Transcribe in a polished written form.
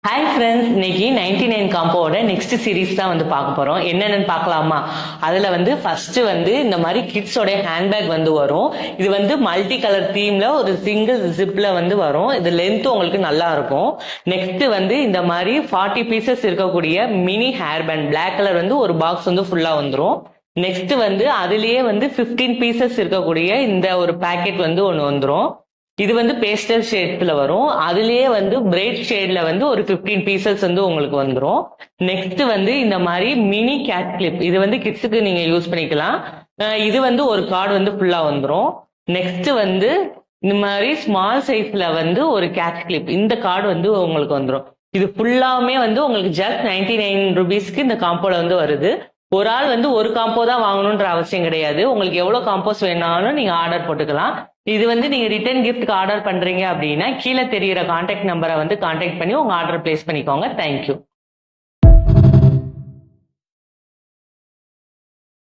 Hi friends, இன்னைக்கு 99 காம்போவோட next series தான் வந்து பார்க்க போறோம். என்னென்னு பார்க்கலாமா? அதுல வந்து ஃபர்ஸ்ட் வந்து இந்த மாதிரி கிட்ஸோட ஹேண்ட்பேக் வந்து வரும். இது வந்து மல்டி கலர் தீம்ல ஒரு சிங்கிள் ஜிப்ல வந்து வரும். இது லென்த் உங்களுக்கு நல்லா இருக்கும். நெக்ஸ்ட் வந்து இந்த மாதிரி 40 பீசஸ் இருக்கக்கூடிய mini hair band black colour வந்து ஒரு பாக்ஸ் வந்து ஃபுல்லா வந்துடும். நெக்ஸ்ட் வந்து அதுலயே வந்து 15 பீசஸ் இருக்கக்கூடிய இந்த ஒரு பேக்கெட் வந்து ஒன்று வந்துடும். இது வந்து பேஸ்டல் ஷேட்ஸ்ல வரும். அதுலயே வந்து பிரைட் ஷேட்ல வந்து ஒரு 15 பீசஸ் வந்து உங்களுக்கு வந்துடும். நெக்ஸ்ட் வந்து இந்த மாதிரி மினி கேட் கிளிப், இது வந்து கிட்ஸுக்கு நீங்க யூஸ் பண்ணிக்கலாம். இது வந்து ஒரு கார்டு வந்து ஃபுல்லா வந்துடும். நெக்ஸ்ட் வந்து இந்த மாதிரி ஸ்மால் சைஸ்ல வந்து ஒரு கேட் கிளிப், இந்த கார்டு வந்து உங்களுக்கு வந்துடும். இது ஃபுல்லாமே வந்து உங்களுக்கு ஜஸ்ட் 99 ருபீஸ்க்கு இந்த காம்போல வந்து வருது. ஒரு ஆள் வந்து ஒரு காம்போ தான் வாங்கணுன்ற அவசியம் கிடையாது. உங்களுக்கு எவ்வளவு காம்போஸ் வேணாலும் நீங்க ஆர்டர் போட்டுக்கலாம். இது வந்து நீங்க ரிட்டர்ன் கிஃப்ட்க்கு ஆர்டர் பண்றீங்க அப்படின்னா கீழே தெரியிற கான்டாக்ட் நம்பரை வந்து கான்டாக்ட் பண்ணி உங்க ஆர்டர் பிளேஸ் பண்ணிக்கோங்க. தேங்க்யூ.